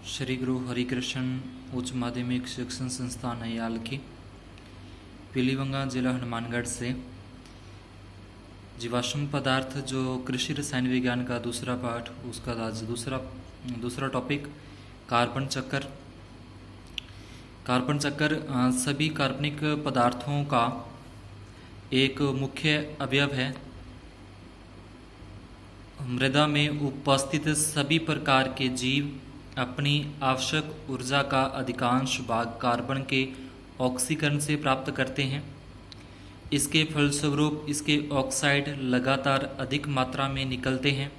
श्री गुरु हरिकृष्ण उच्च माध्यमिक शिक्षण संस्थान नयाल की पीलीभंगा जिला हनुमानगढ़ से जीवाश्म पदार्थ जो कृषि रसायन विज्ञान का दूसरा पाठ, उसका आज दूसरा टॉपिक कार्बन चक्र। कार्बन चक्र सभी कार्बनिक पदार्थों का एक मुख्य अवयव है। मृदा में उपस्थित सभी प्रकार के जीव अपनी आवश्यक ऊर्जा का अधिकांश भाग कार्बन के ऑक्सीकरण से प्राप्त करते हैं। इसके फलस्वरूप इसके ऑक्साइड लगातार अधिक मात्रा में निकलते हैं।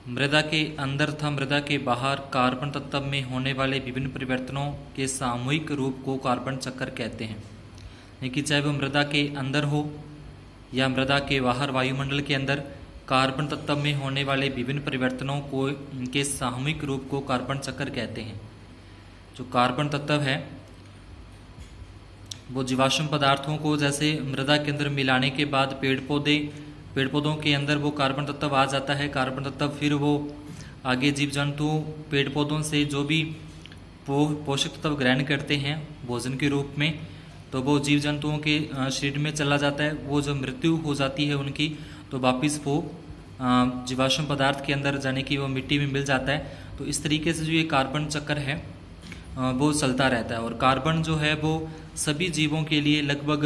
मृदा के अंदर तथा मृदा के बाहर कार्बन तत्व में होने वाले विभिन्न परिवर्तनों के सामूहिक रूप को कार्बन चक्र कहते हैं। यानी कि चाहे वो मृदा के अंदर हो या मृदा के बाहर वायुमंडल के अंदर, कार्बन तत्व में होने वाले विभिन्न परिवर्तनों को के सामूहिक रूप को कार्बन चक्र कहते हैं। जो कार्बन तत्व है वो जीवाश्म पदार्थों को जैसे मृदा के अंदर मिलाने के बाद पेड़ पौधों के अंदर वो कार्बन तत्व आ जाता है। कार्बन तत्व फिर वो आगे जीव जंतु पेड़ पौधों से जो भी पोषक तत्व ग्रहण करते हैं भोजन के रूप में, तो वो जीव जंतुओं के शरीर में चला जाता है। वो जो मृत्यु हो जाती है उनकी, तो वापिस वो जीवाश्म पदार्थ के अंदर जाने की वो मिट्टी में मिल जाता है। तो इस तरीके से जो ये कार्बन चक्र है वो चलता रहता है। और कार्बन जो है वो सभी जीवों के लिए लगभग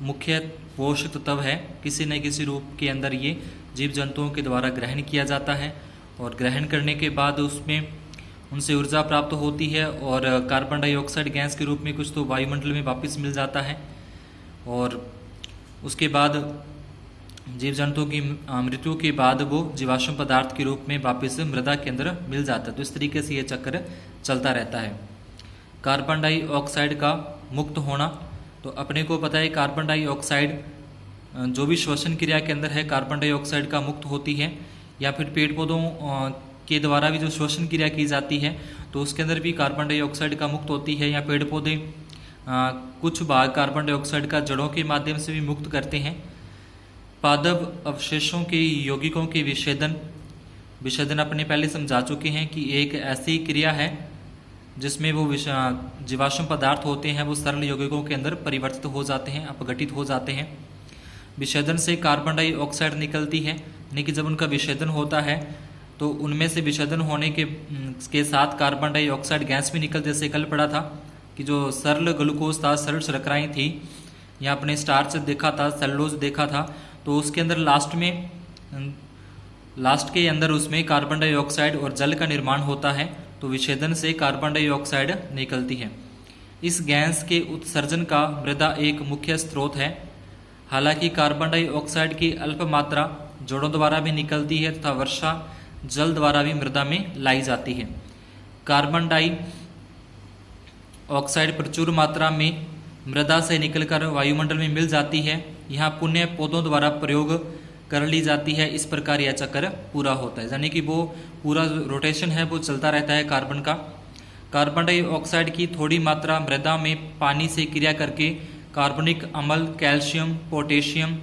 मुख्य पोषक तत्व है। किसी न किसी रूप के अंदर ये जीव जंतुओं के द्वारा ग्रहण किया जाता है और ग्रहण करने के बाद उसमें उनसे ऊर्जा प्राप्त होती है और कार्बन डाइऑक्साइड गैस के रूप में कुछ तो वायुमंडल में वापस मिल जाता है। और उसके बाद जीव जंतुओं की मृत्यु के बाद वो जीवाश्म पदार्थ के रूप में वापस मृदा के अंदर मिल जाता है। तो इस तरीके से ये चक्र चलता रहता है। कार्बन डाइऑक्साइड का मुक्त होना, तो अपने को पता है कार्बन डाइऑक्साइड जो भी श्वसन क्रिया के अंदर है कार्बन डाइऑक्साइड का मुक्त होती है, या फिर पेड़ पौधों के द्वारा भी जो श्वसन क्रिया की जाती है तो उसके अंदर भी कार्बन डाइऑक्साइड का मुक्त होती है। या पेड़ पौधे कुछ भाग कार्बन डाइऑक्साइड का जड़ों के माध्यम से भी मुक्त करते हैं। पादप अवशेषों के यौगिकों के विच्छेदन अपने पहले समझा चुके हैं कि एक ऐसी क्रिया है जिसमें वो जीवाश्म पदार्थ होते हैं वो सरल यौगिकों के अंदर परिवर्तित हो जाते हैं, अपघटित हो जाते हैं। विच्छेदन से कार्बन डाइऑक्साइड निकलती है, यानी कि जब उनका विच्छेदन होता है तो उनमें से विच्छेदन होने के साथ कार्बन डाइऑक्साइड गैस भी निकल, जैसे कल पड़ा था कि जो सरल ग्लूकोज था, सरल शर्कराएँ थी, या अपने स्टार्च देखा था, सेलुलोज देखा था, तो उसके अंदर लास्ट के अंदर उसमें कार्बन डाइऑक्साइड और जल का निर्माण होता है। तो विच्छेदन से कार्बन डाइऑक्साइड निकलती है। इस गैस के उत्सर्जन का मृदा एक मुख्य स्रोत है। हालांकि कार्बन डाइऑक्साइड की अल्प मात्रा जड़ों द्वारा भी निकलती है तथा वर्षा जल द्वारा भी मृदा में लाई जाती है। कार्बन डाइऑक्साइड प्रचुर मात्रा में मृदा से निकलकर वायुमंडल में मिल जाती है। यहाँ पुण्य पौधों द्वारा प्रयोग कर ली जाती है। इस प्रकार यह चक्र पूरा होता है, यानी कि वो पूरा रोटेशन है वो चलता रहता है कार्बन का। कार्बन डाइऑक्साइड की थोड़ी मात्रा मृदा में पानी से क्रिया करके कार्बनिक अम्ल, कैल्शियम, पोटेशियम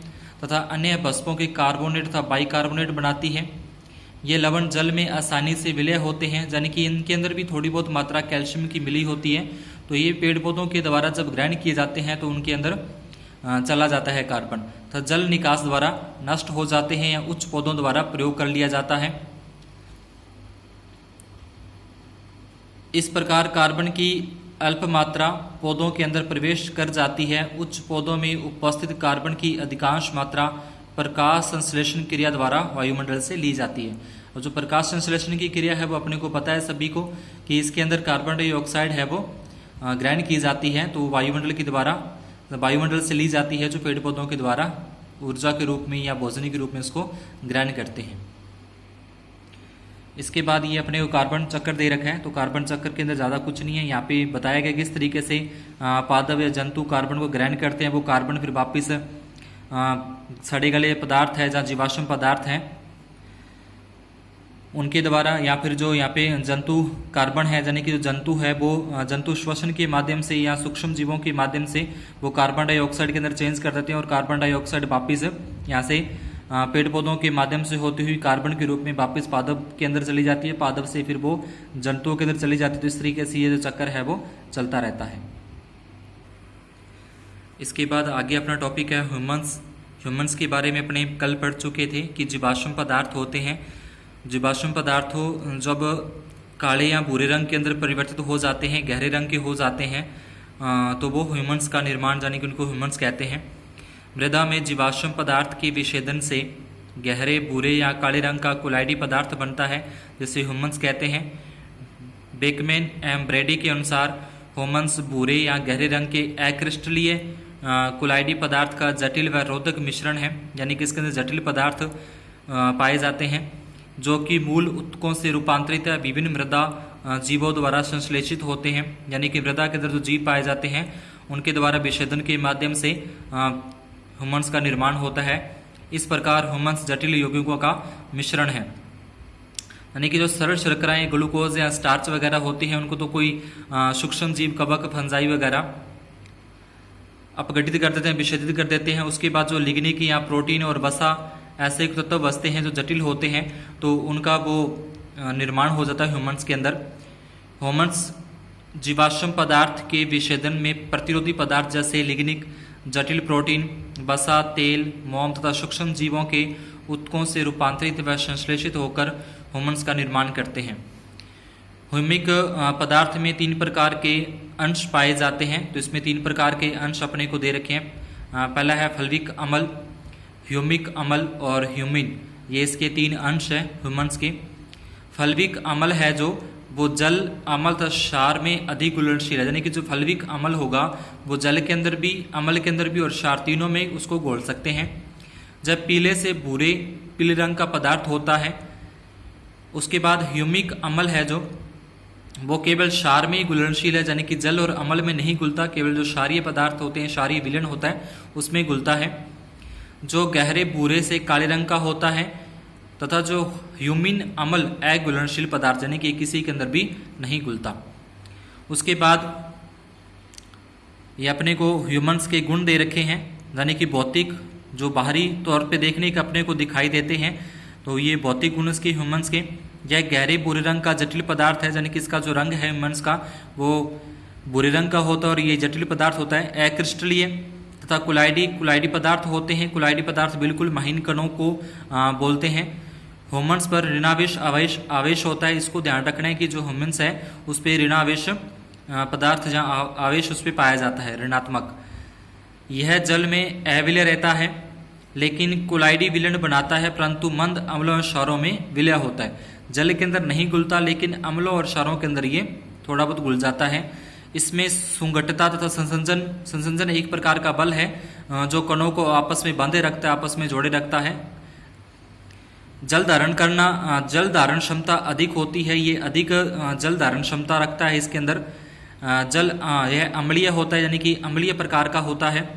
तथा अन्य भस्मों के कार्बोनेट तथा बाइकार्बोनेट बनाती है। ये लवण जल में आसानी से विलय होते हैं, यानी कि इनके अंदर भी थोड़ी बहुत मात्रा कैल्शियम की मिली होती है। तो ये पेड़ पौधों के द्वारा जब ग्रहण किए जाते हैं तो उनके अंदर चला जाता है कार्बन, तथा जल निकास द्वारा नष्ट हो जाते हैं या उच्च पौधों द्वारा प्रयोग कर लिया जाता है। इस प्रकार कार्बन की अल्प मात्रा पौधों के अंदर प्रवेश कर जाती है। उच्च पौधों में उपस्थित कार्बन की अधिकांश मात्रा प्रकाश संश्लेषण क्रिया द्वारा वायुमंडल से ली जाती है। और जो प्रकाश संश्लेषण की क्रिया है वो अपने को पता है सभी को कि इसके अंदर कार्बन डाइऑक्साइड है वो ग्रहण की जाती है, तो वायुमंडल से ली जाती है, जो पेड़ पौधों के द्वारा ऊर्जा के रूप में या भोजन के रूप में इसको ग्रहण करते हैं। इसके बाद ये अपने को कार्बन चक्र दे रखा है। तो कार्बन चक्र के अंदर ज़्यादा कुछ नहीं है। यहाँ पे बताया गया किस तरीके से पादप या जंतु कार्बन को ग्रहण करते हैं। वो कार्बन फिर वापिस सड़े गले पदार्थ है जहाँ जीवाश्म पदार्थ हैं उनके द्वारा, या फिर जो यहाँ पे जंतु कार्बन है, यानी कि जो जंतु है वो जंतु श्वसन के माध्यम से या सूक्ष्म जीवों के माध्यम से वो कार्बन डाइऑक्साइड के अंदर चेंज कर देते हैं और कार्बन डाइऑक्साइड वापिस यहाँ से पेड़ पौधों के माध्यम से होती हुई कार्बन के रूप में वापस पादप के अंदर चली जाती है, पादप से फिर वो जंतुओं के अंदर चली जाती है। तो इस तरीके से ये जो चक्कर है वो चलता रहता है। इसके बाद आगे अपना टॉपिक है ह्यूमन्स। ह्यूमन्स के बारे में अपने कल पढ़ चुके थे कि जीवाश्म पदार्थ होते हैं। जीवाश्म पदार्थ जब काले या भूरे रंग के अंदर परिवर्तित हो जाते हैं, गहरे रंग के हो जाते हैं, तो वो ह्यूमन्स का निर्माण यानी कि उनको ह्यूमन्स कहते हैं। मृदा में जीवाश्म पदार्थ के विच्छेदन से गहरे भूरे या काले रंग का कोलाइडी पदार्थ बनता है, जिसे ह्यूमन्स कहते हैं। बेकमैन एवं ब्रेडी के अनुसार ह्यूमन्स भूरे या गहरे रंग के अक्रिस्टलीय कोलाइडी पदार्थ का जटिल व रोधक मिश्रण है, यानी कि इसके अंदर जटिल पदार्थ पाए जाते हैं जो कि मूल उत्तकों से रूपांतरित या विभिन्न मृदा जीवों द्वारा संश्लेषित होते हैं, यानी कि मृदा के अंदर जो जीव पाए जाते हैं उनके द्वारा विच्छेदन के माध्यम से ह्यूमन्स का निर्माण होता है। इस प्रकार ह्यूमन्स जटिल यौगिकों का मिश्रण है, यानी कि जो सरल शर्कराएं, ग्लूकोज या स्टार्च वगैरह होती हैं उनको तो कोई सूक्ष्म जीव, कवक, फंजाई वगैरह अपघटित कर देते हैं, विच्छेदित कर देते हैं। उसके बाद जो लिग्निक या प्रोटीन और वसा ऐसे तत्व बचते हैं जो जटिल होते हैं, तो उनका वो निर्माण हो जाता है ह्यूमन्स के अंदर। ह्यूमन्स जीवाश्म पदार्थ के विच्छेदन में प्रतिरोधी पदार्थ जैसे लिग्निक, जटिल प्रोटीन, वसा, तेल, मोम तथा सूक्ष्म जीवों के उत्तकों से रूपांतरित व संश्लेषित होकर ह्यूमन्स का निर्माण करते हैं। ह्यूमिक पदार्थ में 3 प्रकार के अंश पाए जाते हैं, तो इसमें 3 प्रकार के अंश अपने को दे रखे हैं। पहला है फल्विक अम्ल, ह्यूमिक अम्ल और ह्यूमिन। ये इसके 3 अंश हैं ह्यूमन्स के। फल्विक अम्ल है जो वो जल, अम्ल तथा क्षार में अधिक घुलनशील है, यानी कि जो फल्विक अम्ल होगा वो जल के अंदर भी, अम्ल के अंदर भी और क्षार तीनों में उसको घोल सकते हैं। जब पीले से भूरे पीले रंग का पदार्थ होता है। उसके बाद ह्यूमिक अम्ल है जो वो केवल क्षार में ही घुलनशील है, यानी कि जल और अम्ल में नहीं घुलता, केवल जो क्षारीय पदार्थ होते हैं, क्षारीय विलयन होता है उसमें घुलता है। जो गहरे भूरे से काले रंग का होता है तथा जो ह्यूमिन अम्ल अघुलनशील पदार्थ, यानी कि किसी के अंदर भी नहीं घुलता। उसके बाद ये अपने को ह्यूमन्स के गुण दे रखे हैं, यानी कि भौतिक, जो बाहरी तौर पे देखने के अपने को दिखाई देते हैं, तो ये भौतिक गुण इसके ह्यूमन्स के। यह गहरे भूरे रंग का जटिल पदार्थ है, यानी कि इसका जो रंग है ह्यूमन्स का वो भूरे रंग का होता है और ये जटिल पदार्थ होता है। अक्रिस्टलीय तथा कुलाइडी पदार्थ होते हैं। कुलाइडी पदार्थ बिल्कुल महीन कणों को बोलते हैं। ह्यूमन्स पर ऋणावेश आवेश होता है। इसको ध्यान रखना है कि जो ह्यूमन्स है उस पर ऋणावेश पदार्थ जहाँ आवेश उस पर पाया जाता है, ऋणात्मक। यह जल में अविलय रहता है लेकिन कुलाइडी विलयन बनाता है, परंतु मंद अम्लों और क्षारों में विलय होता है। जल के अंदर नहीं घुलता लेकिन अम्लों और क्षारों के अंदर ये थोड़ा बहुत घुल जाता है। इसमें सुंगटता तथा संसंजन एक प्रकार का बल है जो कणों को आपस में बांधे रखता है, आपस में जोड़े रखता है। जल धारण क्षमता अधिक होती है, ये अधिक जल धारण क्षमता रखता है। इसके अंदर जल यह अम्लीय होता है, यानी कि अम्लीय प्रकार का होता है।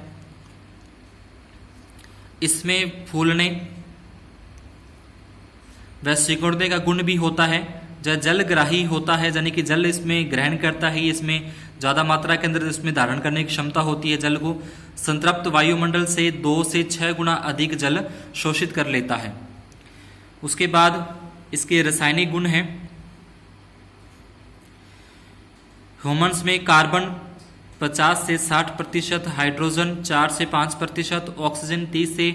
इसमें फूलने व सिकुड़ने का गुण भी होता है। जलग्राही होता है, यानी कि जल इसमें ग्रहण करता है, इसमें ज़्यादा मात्रा के अंदर इसमें धारण करने की क्षमता होती है। जल को संतृप्त वायुमंडल से 2 से 6 गुना अधिक जल शोषित कर लेता है। उसके बाद इसके रासायनिक गुण हैं। ह्यूमन्स में कार्बन 50 से 60%, हाइड्रोजन 4 से 5%, ऑक्सीजन 30 से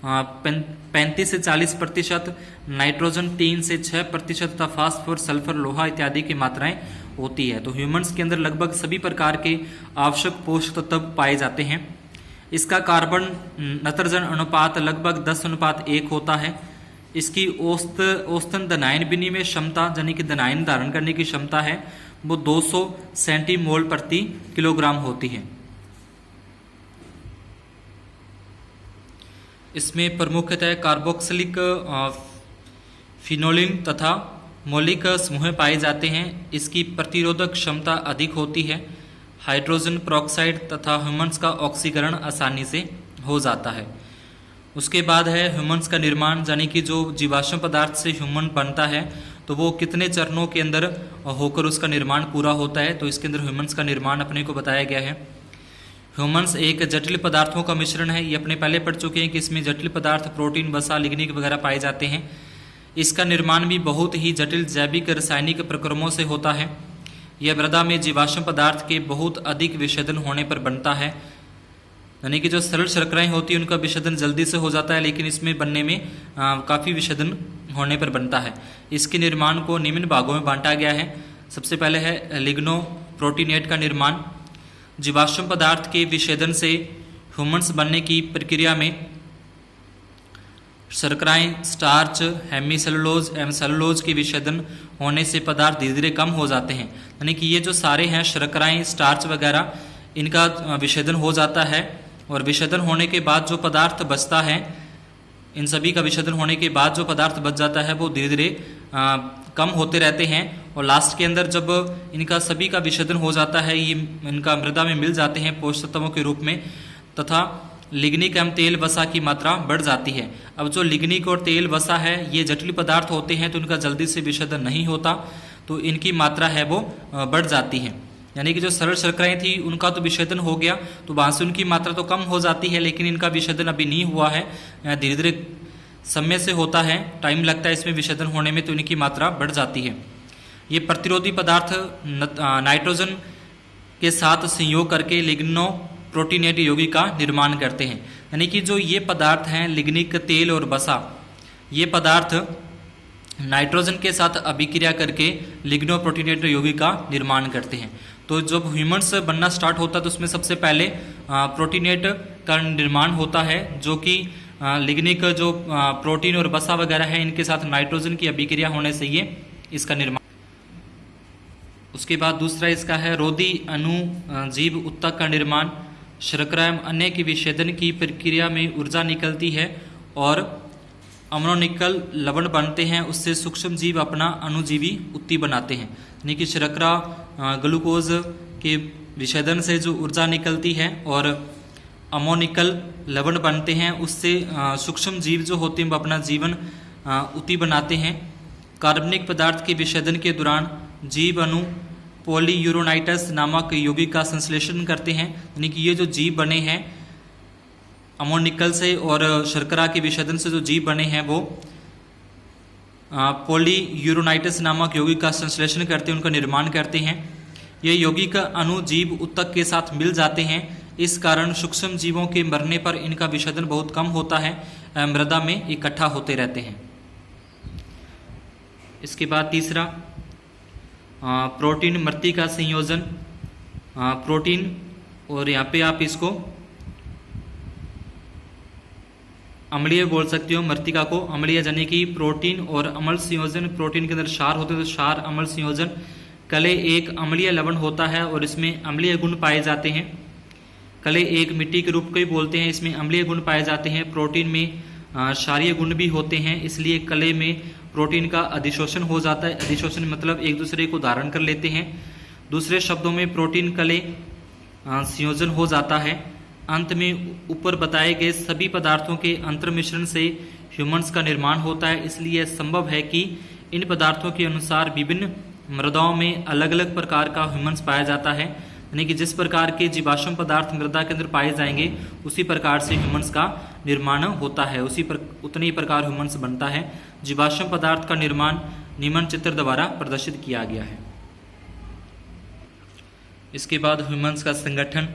35 से 40%, नाइट्रोजन 3 से 6% तथा फास्फोर, सल्फर, लोहा इत्यादि की मात्राएं होती है। तो ह्यूमन्स के अंदर लगभग सभी प्रकार के आवश्यक पोषक तत्व पाए जाते हैं। इसका कार्बन नत्रजन अनुपात लगभग 10:1 होता है। इसकी औसतन धनायन विनिमय क्षमता, यानी कि धनायन धारण करने की क्षमता है वो 200 सेंटीमोल प्रति किलोग्राम होती है। इसमें प्रमुखतः कार्बोक्सिलिक, फिनोलिन तथा मौलिक समूह पाए जाते हैं। इसकी प्रतिरोधक क्षमता अधिक होती है। हाइड्रोजन पेरोक्साइड तथा ह्यूमन्स का ऑक्सीकरण आसानी से हो जाता है। उसके बाद है ह्यूमन्स का निर्माण, यानी कि जो जीवाश्म पदार्थ से ह्यूमन बनता है तो वो कितने चरणों के अंदर होकर उसका निर्माण पूरा होता है। तो इसके अंदर ह्यूमन्स का निर्माण अपने को बताया गया है। ह्यूमन्स एक जटिल पदार्थों का मिश्रण है। ये अपने पहले पढ़ चुके हैं कि इसमें जटिल पदार्थ प्रोटीन, वसा, लिग्निक वगैरह पाए जाते हैं। इसका निर्माण भी बहुत ही जटिल जैविक रासायनिक प्रक्रमों से होता है। यह मृदा में जीवाश्म पदार्थ के बहुत अधिक विषेदन होने पर बनता है। यानी कि जो सरल शर्कराएं होती हैं उनका विषेदन जल्दी से हो जाता है, लेकिन इसमें बनने में काफ़ी विषेदन होने पर बनता है। इसके निर्माण को निम्न भागों में बांटा गया है। सबसे पहले है लिग्नो प्रोटीनेट का निर्माण। जीवाश्म पदार्थ के विषेदन से ह्यूमन्स बनने की प्रक्रिया में शर्कराएं, स्टार्च, हेमीसेलुलोज एवं सेलुलोज के विषेदन होने से पदार्थ धीरे धीरे कम हो जाते हैं। यानी कि ये जो सारे हैं शर्कराएं, स्टार्च वगैरह, इनका विषेदन हो जाता है और विषेदन होने के बाद जो पदार्थ बचता है, इन सभी का विषेदन होने के बाद जो पदार्थ बच जाता है वो धीरे धीरे कम होते रहते हैं और लास्ट के अंदर जब इनका सभी का विषेदन हो जाता है, ये इनका मृदा में मिल जाते हैं पोषक तत्वों के रूप में, तथा लिग्निक एवं तेल वसा की मात्रा बढ़ जाती है। अब जो लिग्निक और तेल वसा है ये जटिल पदार्थ होते हैं तो इनका जल्दी से विषेदन नहीं होता, तो इनकी मात्रा है वो बढ़ जाती है। यानी कि जो सरल शर्कराएं थी उनका तो विषेदन हो गया, तो वहाँ से उनकी मात्रा तो कम हो जाती है, लेकिन इनका विषेदन अभी नहीं हुआ है, धीरे धीरे समय से होता है, टाइम लगता है इसमें विषेदन होने में, तो इनकी मात्रा बढ़ जाती है। ये प्रतिरोधी पदार्थ नाइट्रोजन के साथ संयोग करके लिग्नो प्रोटीनेट यौगिक का निर्माण करते हैं। यानी कि जो ये पदार्थ हैं लिग्निक, तेल और वसा, ये पदार्थ नाइट्रोजन के साथ अभिक्रिया करके लिग्नो प्रोटीनेट यौगिक का निर्माण करते हैं। तो जब ह्यूमन्स बनना स्टार्ट होता है तो उसमें सबसे पहले प्रोटीनेट का निर्माण होता है, जो कि लिग्निक जो प्रोटीन और वसा वगैरह है इनके साथ नाइट्रोजन की अभिक्रिया होने से ये इसका निर्माण। उसके बाद दूसरा इसका है रोधी अणुजीव उत्तक का निर्माण। शर्करा एवं अन्य के विषेदन की प्रक्रिया में ऊर्जा निकलती है और अम्नो निकल लवण बनते हैं, उससे सूक्ष्म जीव अपना अणुजीवी उत्ती बनाते हैं। यानी कि शर्करा ग्लूकोज के विषेदन से जो ऊर्जा निकलती है और अमोनिकल लवण बनते हैं, उससे सूक्ष्म जीव जो होते हैं वो अपना जीवन उत्ती बनाते हैं। कार्बनिक पदार्थ के विषेदन के दौरान जीव अणु पॉलीयूरोनाइटस नामक यौगिक का संश्लेषण करते हैं। यानी कि ये जो जीव बने हैं अमोनिकल से और शर्करा के विषेदन से जो जीव बने हैं वो पॉलीयूरोनाइटस नामक यौगिक का संश्लेषण करते हैं, उनका निर्माण करते हैं। ये यौगिक अणु जीव उत्तक के साथ मिल जाते हैं, इस कारण सूक्ष्म जीवों के मरने पर इनका विषेदन बहुत कम होता है, मृदा में इकट्ठा होते रहते हैं। इसके बाद तीसरा प्रोटीन मृति का संयोजन। प्रोटीन और यहाँ पे आप इसको अम्लीय बोल सकते हो, मृतिका को अम्लीय, यानी कि प्रोटीन और अम्ल संयोजन। प्रोटीन के अंदर क्षार होते हैं तो क्षार अम्ल संयोजन। कले एक अम्लीय लवण होता है और इसमें अम्लीय गुण पाए जाते हैं। कले एक मिट्टी के रूप को ही बोलते हैं, इसमें अम्लीय गुण पाए जाते हैं। प्रोटीन में क्षारीय गुण भी होते हैं, इसलिए कले में प्रोटीन का अधिशोषण हो जाता है। अधिशोषण मतलब एक दूसरे को धारण कर लेते हैं। दूसरे शब्दों में प्रोटीन कले संयोजन हो जाता है। अंत में ऊपर बताए गए सभी पदार्थों के अंतर मिश्रण से ह्यूमन्स का निर्माण होता है, इसलिए संभव है कि इन पदार्थों के अनुसार विभिन्न मृदाओं में अलग अलग प्रकार का ह्यूमन्स पाया जाता है। यानी कि जिस प्रकार के जीवाश्म पदार्थ मृदा के अंदर पाए जाएंगे उसी प्रकार से ह्यूमन्स का निर्माण होता है, उतने ही प्रकार ह्यूमन्स बनता है। जीवाश्म पदार्थ का निर्माण निम्न चित्र द्वारा प्रदर्शित किया गया है। इसके बाद ह्यूमन्स का संगठन।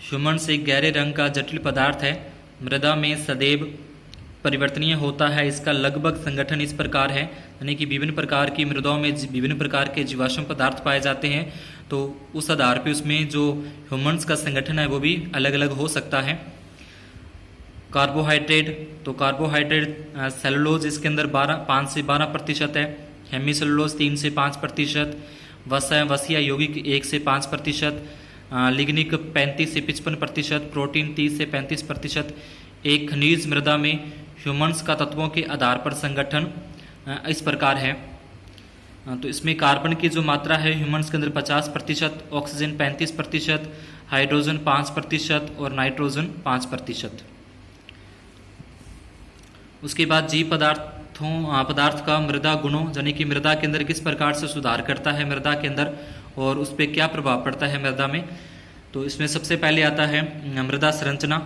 ह्यूमन्स एक गहरे रंग का जटिल पदार्थ है, मृदा में सदैव परिवर्तनीय होता है। इसका लगभग संगठन इस प्रकार है, यानी कि विभिन्न प्रकार की मृदाओं में विभिन्न प्रकार के जीवाश्म पदार्थ पाए जाते हैं, तो उस आधार पे उसमें जो ह्यूमन्स का संगठन है वो भी अलग अलग हो सकता है। कार्बोहाइड्रेट, तो कार्बोहाइड्रेट सेलुलोज इसके अंदर 5 से 12% है। हेमीसेलुलोज 3 से 5%, वसीय यौगिक 1 से 5%, लिग्निक 35 से 55%, प्रोटीन 30 से 35%। एक खनिज मृदा में ह्यूमन्स का तत्वों के आधार पर संगठन इस प्रकार है। तो इसमें कार्बन की जो मात्रा है ह्यूमन्स के अंदर 50%, ऑक्सीजन 35%, हाइड्रोजन 5% और नाइट्रोजन 5%। उसके बाद जीव पदार्थ का मृदा गुणों, यानी कि मृदा के अंदर किस प्रकार से सुधार करता है मृदा के अंदर और उस पर क्या प्रभाव पड़ता है मृदा में। तो इसमें सबसे पहले आता है मृदा संरचना।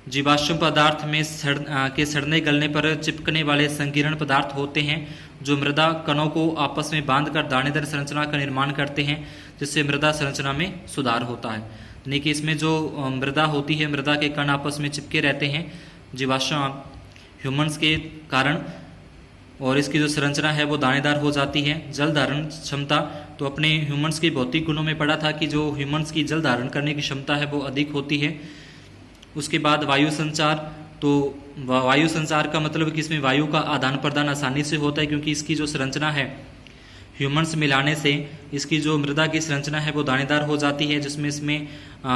जीवाश्म पदार्थ में सड़ने गलने पर चिपकने वाले संकीर्ण पदार्थ होते हैं जो मृदा कणों को आपस में बांधकर दानेदार संरचना का निर्माण करते हैं, जिससे मृदा संरचना में सुधार होता है। यानी कि इसमें जो मृदा होती है, मृदा के कण आपस में चिपके रहते हैं जीवाश्म ह्यूमन्स के कारण, और इसकी जो संरचना है वो दानेदार हो जाती है। जल धारण क्षमता, तो अपने ह्यूमन्स के भौतिक गुणों में पढ़ा था कि जो ह्यूमन्स की जल धारण करने की क्षमता है वो अधिक होती है। उसके बाद वायु संचार, तो वायु संचार का मतलब कि इसमें वायु का आदान प्रदान आसानी से होता है, क्योंकि इसकी जो संरचना है ह्यूमन्स मिलाने से इसकी जो मृदा की संरचना है वो दानेदार हो जाती है, जिसमें इसमें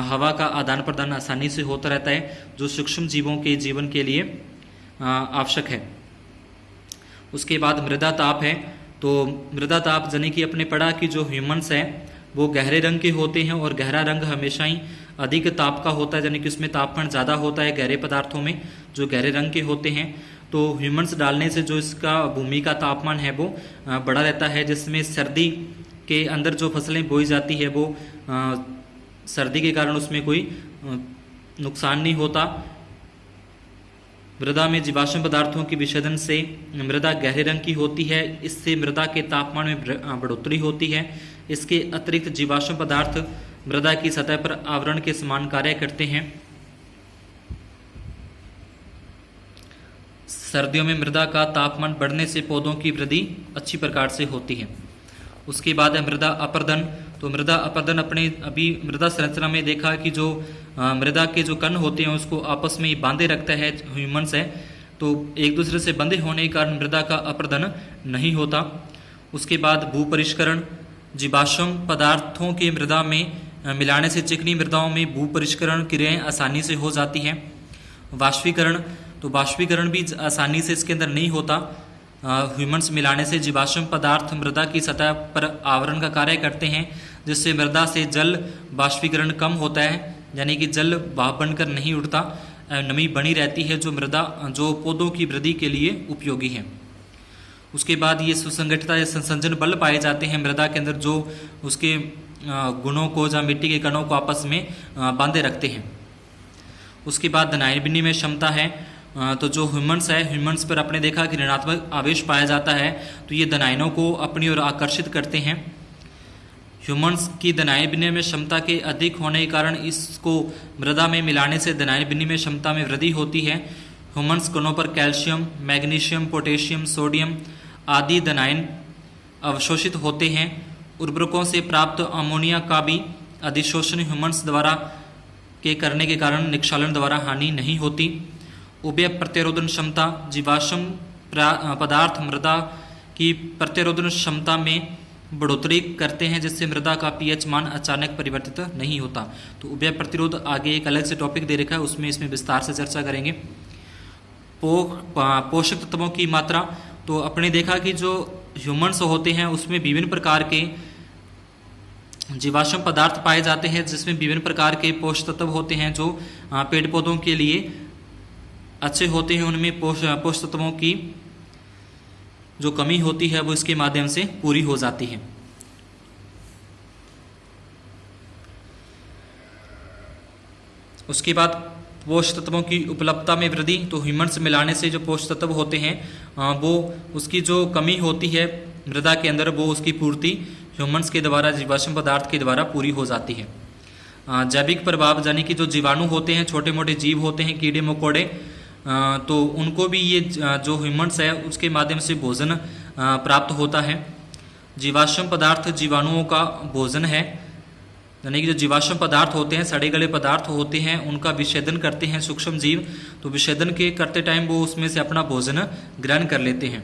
हवा का आदान प्रदान आसानी से होता रहता है, जो सूक्ष्म जीवों के जीवन के लिए आवश्यक है। उसके बाद मृदा ताप है, तो मृदा ताप यानी कि अपने पढ़ा कि जो ह्यूमन्स है वो गहरे रंग के होते हैं, और गहरा रंग हमेशा ही अधिक ताप का होता है, यानी कि उसमें तापमान ज़्यादा होता है गहरे पदार्थों में जो गहरे रंग के होते हैं। तो ह्यूमन्स डालने से जो इसका भूमि का तापमान है वो बढ़ा रहता है, जिसमें सर्दी के अंदर जो फसलें बोई जाती है वो सर्दी के कारण उसमें कोई नुकसान नहीं होता। मृदा में जीवाश्म पदार्थों के विच्छेदन से मृदा गहरे रंग की होती है, इससे मृदा के तापमान में बढ़ोतरी होती है। इसके अतिरिक्त जीवाश्म पदार्थ मृदा की सतह पर आवरण के समान कार्य करते हैं। सर्दियों में मृदा का तापमान बढ़ने से पौधों की वृद्धि अच्छी प्रकार से होती है। उसके बाद है मृदा अपर्दन। तो मृदा अपर्दन अपने अभी मृदा संरचना में देखा कि जो मृदा के जो कण होते हैं उसको आपस में बांधे रखता है ह्यूमन्स है, तो एक दूसरे से बंधे होने के कारण मृदा का अपर्दन नहीं होता। उसके बाद भूपरिष्करण, जीवाश्म पदार्थों के मृदा में मिलाने से चिकनी मृदाओं में भूपरिष्करण क्रियाएं आसानी से हो जाती हैं। वाष्पीकरण, तो वाष्पीकरण भी आसानी से इसके अंदर नहीं होता। ह्यूमन्स मिलाने से जीवाश्म पदार्थ मृदा की सतह पर आवरण का कार्य करते हैं, जिससे मृदा से जल वाष्पीकरण कम होता है, यानी कि जल भाप बनकर नहीं उठता, नमी बनी रहती है जो पौधों की वृद्धि के लिए उपयोगी है। उसके बाद ये सुसंगठिता या संसंजन बल पाए जाते हैं मृदा के अंदर, जो उसके गुणों को या मिट्टी के कणों को आपस में बांधे रखते हैं। उसके बाद धनायन विनिमय क्षमता है, तो जो ह्यूमन्स है, ह्यूमन्स पर आपने देखा कि ऋणात्मक आवेश पाया जाता है, तो ये धनायनों को अपनी ओर आकर्षित करते हैं। ह्यूमन्स की धनायन विनिमय क्षमता के अधिक होने के कारण इसको मृदा में मिलाने से धनायन विनिमय क्षमता में वृद्धि होती है। ह्यूमन्स कणों पर कैल्शियम, मैग्नीशियम, पोटेशियम, सोडियम आदि धनायन अवशोषित होते हैं। उर्वरकों से प्राप्त अमोनिया का भी अधिशोषण ह्यूमन्स द्वारा के करने के कारण निक्षालन द्वारा हानि नहीं होती। उभय प्रतिरोधन क्षमता, जीवाश्म पदार्थ मृदा की प्रतिरोधन क्षमता में बढ़ोतरी करते हैं, जिससे मृदा का पीएच मान अचानक परिवर्तित नहीं होता। तो उभय प्रतिरोध आगे एक अलग से टॉपिक दे रखा है, इसमें विस्तार से चर्चा करेंगे। पोषक तत्वों की मात्रा, तो अपने देखा कि जो ह्यूमन्स होते हैं उसमें विभिन्न प्रकार के जीवाश्म पदार्थ पाए जाते हैं, जिसमें विभिन्न प्रकार के पोषक तत्व होते हैं जो पेड़ पौधों के लिए अच्छे होते हैं। उनमें पोषक तत्वों की जो कमी होती है वो इसके माध्यम से पूरी हो जाती है। उसके बाद पोषक तत्वों की उपलब्धता में वृद्धि, तो ह्यूमन्स मिलाने से जो पोषक तत्व होते हैं वो उसकी जो कमी होती है मृदा के अंदर, वो उसकी पूर्ति ह्यूमन्स के द्वारा, जीवाश्म पदार्थ के द्वारा पूरी हो जाती है। जैविक प्रभाव, यानी कि जो जीवाणु होते हैं, छोटे मोटे जीव होते हैं, कीड़े मकोड़े, तो उनको भी ये जो ह्यूमन्स है उसके माध्यम से भोजन प्राप्त होता है। जीवाश्म पदार्थ जीवाणुओं का भोजन है, यानी कि जो जीवाश्म पदार्थ होते हैं, सड़े गले पदार्थ होते हैं, उनका विच्छेदन करते हैं सूक्ष्म जीव, तो विच्छेदन के करते टाइम वो उसमें से अपना भोजन ग्रहण कर लेते हैं,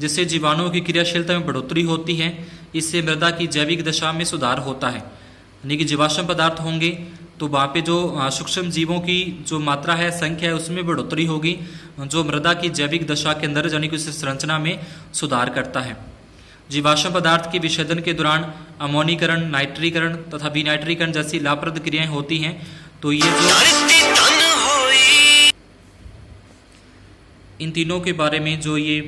जिससे जीवाणुओं की क्रियाशीलता में बढ़ोतरी होती है। इससे मृदा की जैविक दशा में सुधार होता है, यानी कि जीवाश्म पदार्थ होंगे तो वहाँ पे जो सूक्ष्म जीवों की जो मात्रा है, संख्या है, उसमें बढ़ोतरी होगी, जो मृदा की जैविक दशा के अंदर यानी कि उस संरचना में सुधार करता है। जीवाश्म पदार्थ के विच्छेदन के दौरान अमोनीकरण, नाइट्रीकरण तथा विनाइट्रीकरण जैसी लाभप्रद क्रियाएं होती हैं। तो ये जो इन तीनों के बारे में जो ये